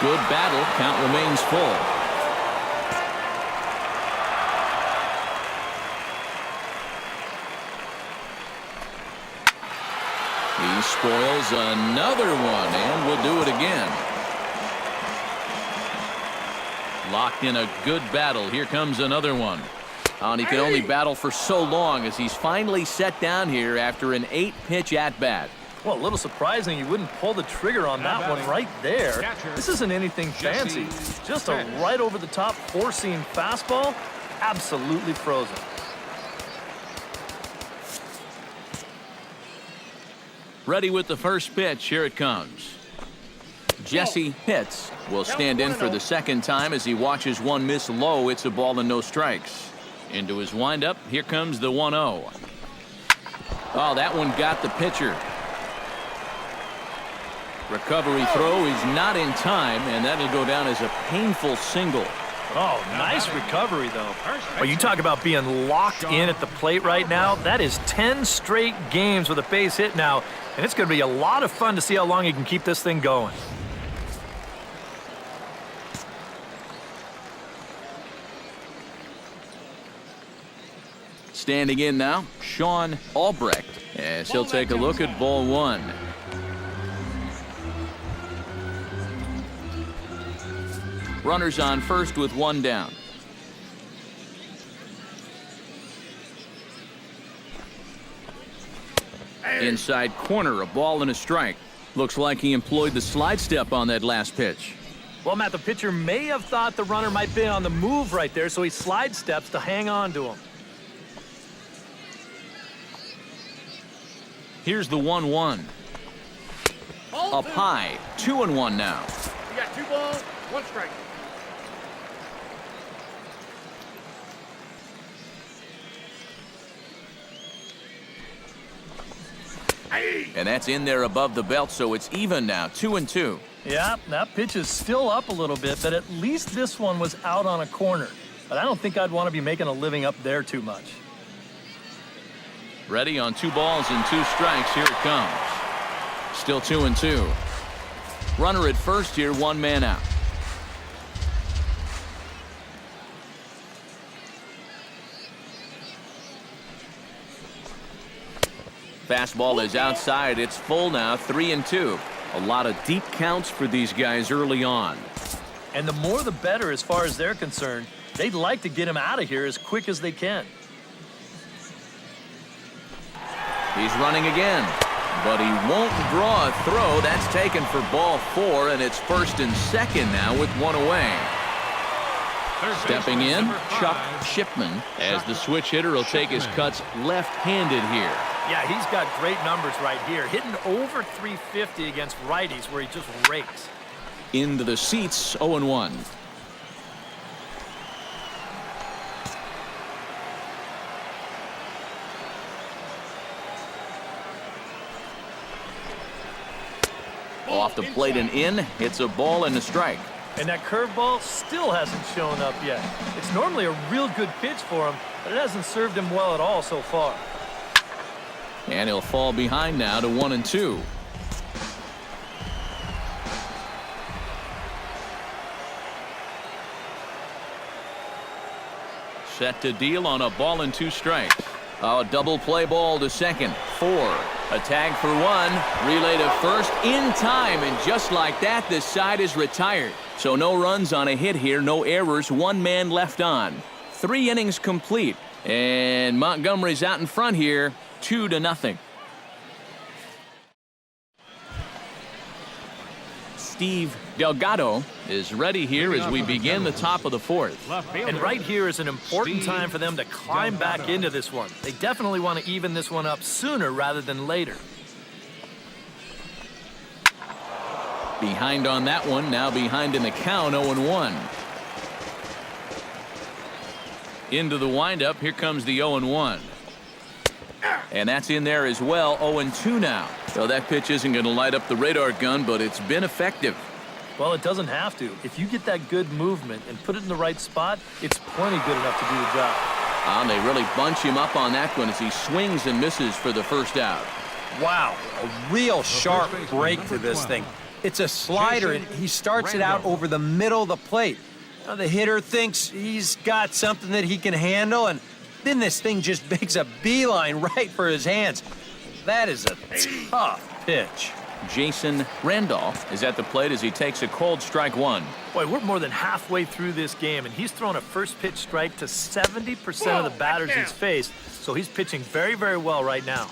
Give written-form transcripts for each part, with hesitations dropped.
Good battle. Count remains full. He spoils another one and will do it again. Locked in a good battle. Here comes another one. And he can only battle for so long as he's finally set down here after an 8-pitch at-bat. Well, a little surprising you wouldn't pull the trigger on that one right there. This isn't anything fancy. Just a right over-the-top four-seam fastball. Absolutely frozen. Ready with the first pitch. Here it comes. Jesse hits. Will stand in for the second time as he watches one miss low. It's a ball and no strikes. Into his windup. Here comes the 1-0. Oh, that one got the pitcher. Recovery throw is not in time, and that'll go down as a painful single. Oh, nice recovery, though. Well, you talk about being locked in at the plate right now. That is 10 straight games with a base hit now, and it's going to be a lot of fun to see how long he can keep this thing going. Standing in now, Sean Albrecht, as he'll take a look at ball one. Runners on first with one down. Inside corner, a ball and a strike. Looks like he employed the slide step on that last pitch. Well, Matt, the pitcher may have thought the runner might be on the move right there, so he slide steps to hang on to him. Here's the 1-1. Up high, 2-1 now. You got 2 balls, 1 strike. And that's in there above the belt, so it's even now, 2-2. Yeah, that pitch is still up a little bit, but at least this one was out on a corner. But I don't think I'd want to be making a living up there too much. Ready on 2 balls and 2 strikes. Here it comes. Still 2-2. Runner at first here, 1 man out. Fastball is outside. It's full now, 3-2. A lot of deep counts for these guys early on. And the more the better as far as they're concerned. They'd like to get him out of here as quick as they can. He's running again, but he won't draw a throw. That's taken for ball 4, and it's first and second now with 1 away. Stepping in, Chuck Shipman, as the switch hitter will take his cuts left-handed here. Yeah, he's got great numbers right here, hitting over 350 against righties where he just rakes. Into the seats, 0-1. Off the plate and in. It's a ball and a strike. And that curveball still hasn't shown up yet. It's normally a real good pitch for him, but it hasn't served him well at all so far. And he'll fall behind now to 1-2. Set to deal on a ball and 2 strikes. Oh, double play ball to second. 4. A tag for 1. Relay to first in time. And just like that, this side is retired. So no runs on a hit here. No errors. 1 man left on. 3 innings complete. And Montgomery's out in front here. 2-0. Steve Delgado is ready here as we begin the top of the 4th. And right here is an important time for them to climb back into this one. They definitely want to even this one up sooner rather than later. Behind on that one, now behind in the count, 0-1. Into the windup, here comes the 0-1. And that's in there as well, 0-2 now. So that pitch isn't going to light up the radar gun, but it's been effective. Well, it doesn't have to. If you get that good movement and put it in the right spot, it's plenty good enough to do the job. And they really bunch him up on that one as he swings and misses for the first out. Wow, a real sharp break to this thing. It's a slider, and he starts it out over the middle of the plate. Now, the hitter thinks he's got something that he can handle, and then this thing just makes a beeline right for his hands. That is a tough pitch. Jason Randolph is at the plate as he takes a cold strike one. Boy, we're more than halfway through this game, and he's thrown a first pitch strike to 70% of the batters he's faced, so he's pitching very, very well right now.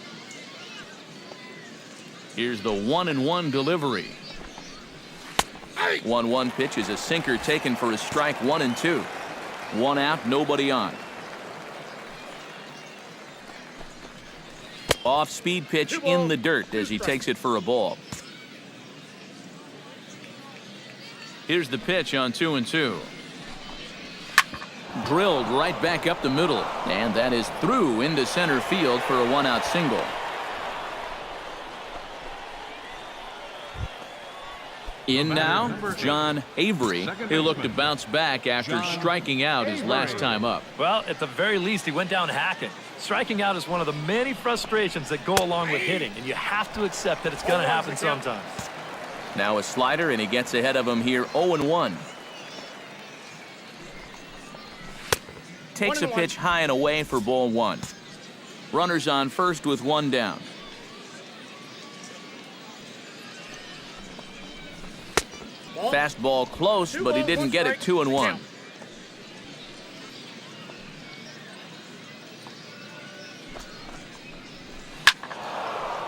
Here's the 1-1 delivery. 1-1 pitch is a sinker taken for a strike, 1-2. 1 out, nobody on. Off-speed pitch in the dirt as he takes it for a ball. Here's the pitch on 2-2. Drilled right back up the middle, and that is through into center field for a 1-out single. In now, John Avery. He'll look to bounce back after striking out his last time up. Well, at the very least, he went down hacking. Striking out is one of the many frustrations that go along with hitting, and you have to accept that it's going to happen sometimes. Now a slider, and he gets ahead of him here, 0-1. Takes a pitch high and away for ball 1. Runners on first with 1 down. Fastball close, but he didn't get it. 2-1.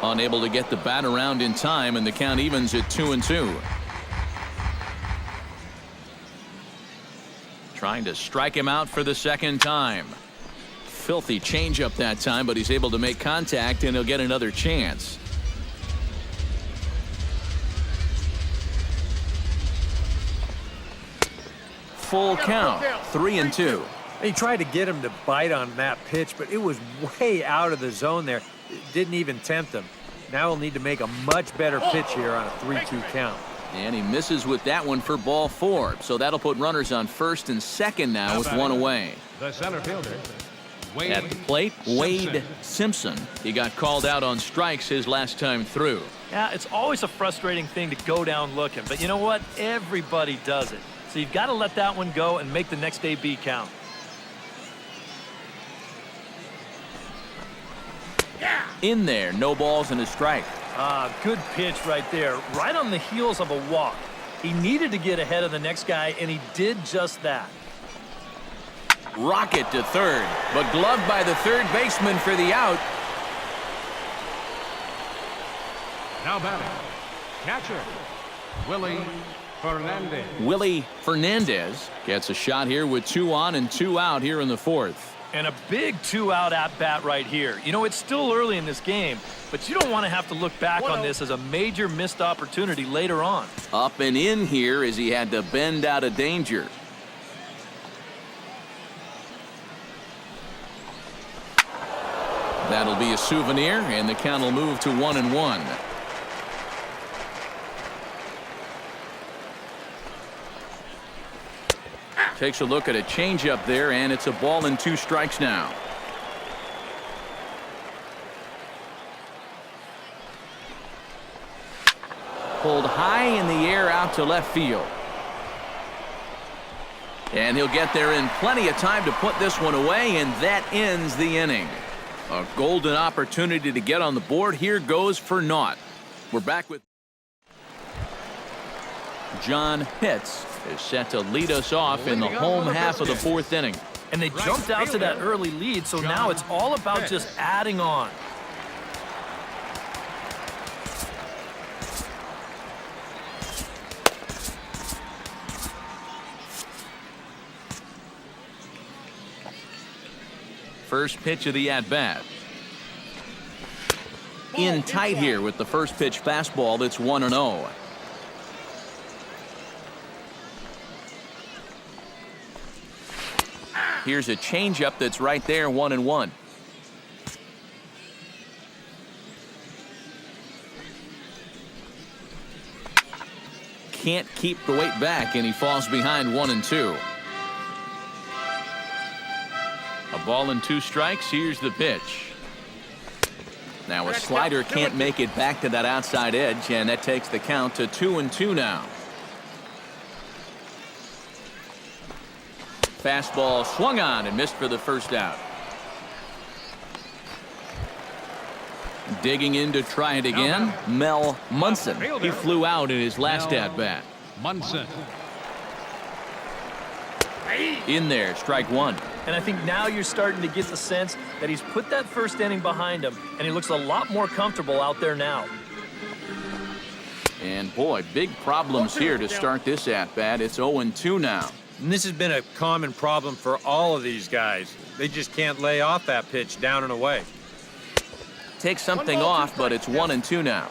Unable to get the bat around in time, and the count evens at 2-2. Trying to strike him out for the second time. Filthy changeup that time, but he's able to make contact, and he'll get another chance. Full count, 3-2. He tried to get him to bite on that pitch, but it was way out of the zone there. It didn't even tempt him. Now he'll need to make a much better pitch here on a 3-2 count. And he misses with that one for ball 4. So that'll put runners on first and second now with 1 away. The center fielder, At the plate, Wade Simpson. He got called out on strikes his last time through. Yeah, it's always a frustrating thing to go down looking, but you know what? Everybody does it. So you've got to let that one go and make the next AB count. In there, no balls and a strike. Good pitch right there, right on the heels of a walk. He needed to get ahead of the next guy, and he did just that. Rocket to third, but gloved by the third baseman for the out. now batting, catcher, Willie Fernandez. Willie Fernandez gets a shot here with 2 on and 2 out here in the 4th. And a big 2-out at-bat right here. You know, it's still early in this game, but you don't want to have to look back on this as a major missed opportunity later on. Up and in here as he had to bend out of danger. That'll be a souvenir, and the count will move to 1-1. Takes a look at a changeup there, and it's a ball and 2 strikes now. Pulled high in the air out to left field. And he'll get there in plenty of time to put this one away, and that ends the inning. A golden opportunity to get on the board here goes for naught. We're back with John Pitts is set to lead us off in the home half of the 4th inning. And they jumped out to that early lead, so now it's all about just adding on. First pitch of the at-bat. In tight here with the first pitch fastball that's 1-0. Here's a changeup that's right there, 1-1. Can't keep the weight back, and he falls behind 1-2. A ball and 2 strikes. Here's the pitch. Now a slider can't make it back to that outside edge, and that takes the count to 2-2 now. Fastball swung on and missed for the first out. Digging in to try it again, Mel Munson. He flew out in his last at-bat. Munson. In there, strike one. And I think now you're starting to get the sense that he's put that first inning behind him, and he looks a lot more comfortable out there now. And boy, big problems here to start this at-bat. It's 0-2 now. And this has been a common problem for all of these guys. They just can't lay off that pitch down and away. Take something off, but it's 1-2 now.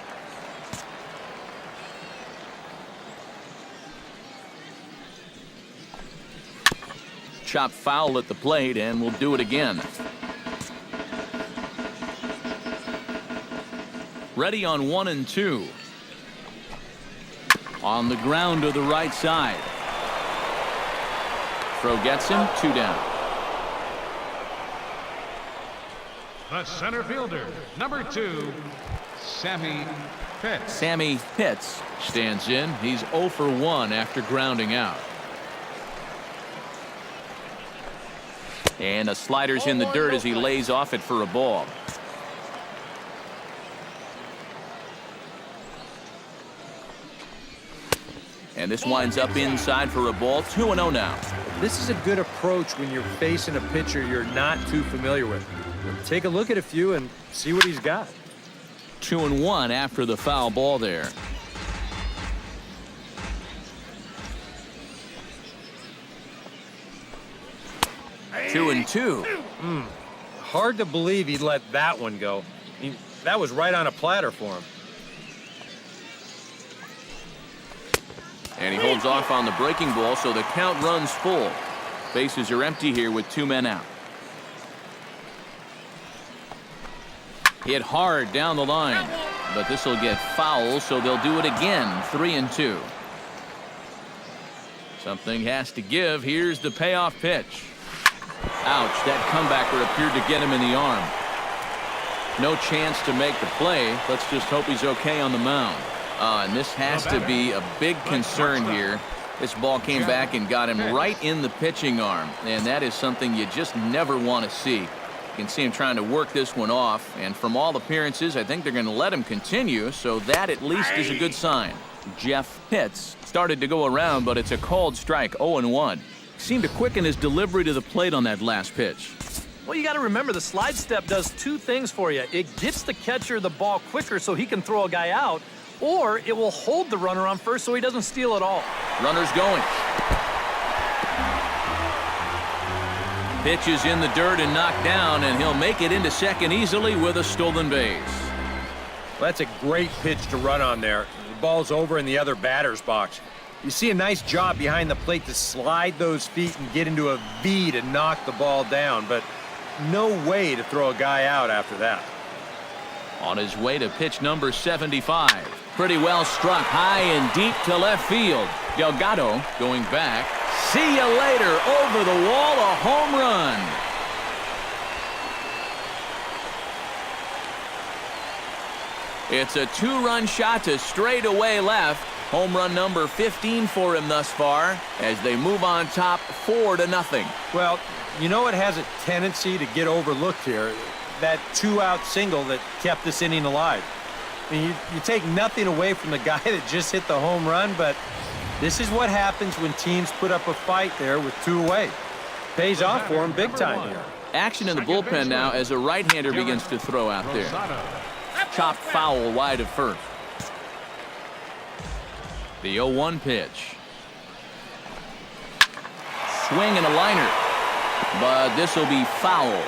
Chop foul at the plate, and we'll do it again. Ready on 1-2. On the ground to the right side. Throw gets him, 2 down. The center fielder, number 2, Sammy Pitts. Sammy Pitts stands in. He's 0 for 1 after grounding out. And a slider's in the dirt as he lays off it for a ball. And this winds up inside for a ball. 2-0 now. This is a good approach when you're facing a pitcher you're not too familiar with. Take a look at a few and see what he's got. 2-1 after the foul ball there. Two and two. Hard to believe he let that one go. I mean, that was right on a platter for him. And he holds off on the breaking ball, so the count runs full. Bases are empty here with 2 men out. Hit hard down the line, but this will get foul, so they'll do it again. 3-2. Something has to give. Here's the payoff pitch. Ouch, that comebacker appeared to get him in the arm. No chance to make the play. Let's just hope he's okay on the mound. And this has to be a big concern here. This ball came back and got him right in the pitching arm, and that is something you just never want to see. You can see him trying to work this one off, and from all appearances, I think they're going to let him continue, so that at least is a good sign. Jeff Pitts started to go around, but it's a called strike. 0-1. Seemed to quicken his delivery to the plate on that last pitch. Well, you got to remember the slide step does 2 things for you. It gets the catcher the ball quicker so he can throw a guy out, or it will hold the runner on first so he doesn't steal at all. Runner's going. Pitch is in the dirt and knocked down, and he'll make it into second easily with a stolen base. Well, that's a great pitch to run on there. The ball's over in the other batter's box. You see a nice job behind the plate to slide those feet and get into a V to knock the ball down, but no way to throw a guy out after that. On his way to pitch number 75. Pretty well struck high and deep to left field. Delgado going back. See you later. Over the wall, a home run. It's a 2-run shot to straightaway left. Home run number 15 for him thus far as they move on top 4-0. Well, you know it has a tendency to get overlooked here. That 2-out single that kept this inning alive. I mean, you take nothing away from the guy that just hit the home run, but this is what happens when teams put up a fight there with 2 away. Pays off for him big time here. Action in the bullpen now as a right-hander begins to throw out there. Chopped foul wide of first. The 0-1 pitch. Swing and a liner. But this will be foul.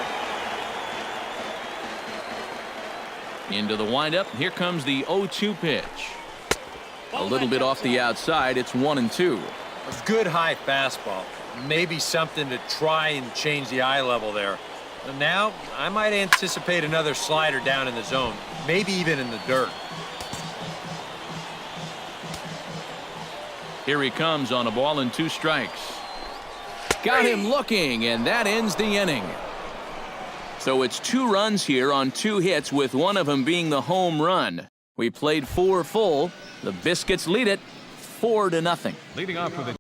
Into the windup. Here comes the 0-2 pitch. A little bit off the outside. It's 1-2. A good high fastball. Maybe something to try and change the eye level there. And now, I might anticipate another slider down in the zone. Maybe even in the dirt. Here he comes on a ball and 2 strikes. Got him looking, and that ends the inning. So it's 2 runs here on 2 hits, with one of them being the home run. We played 4 full. The Biscuits lead it 4-0. Leading off for the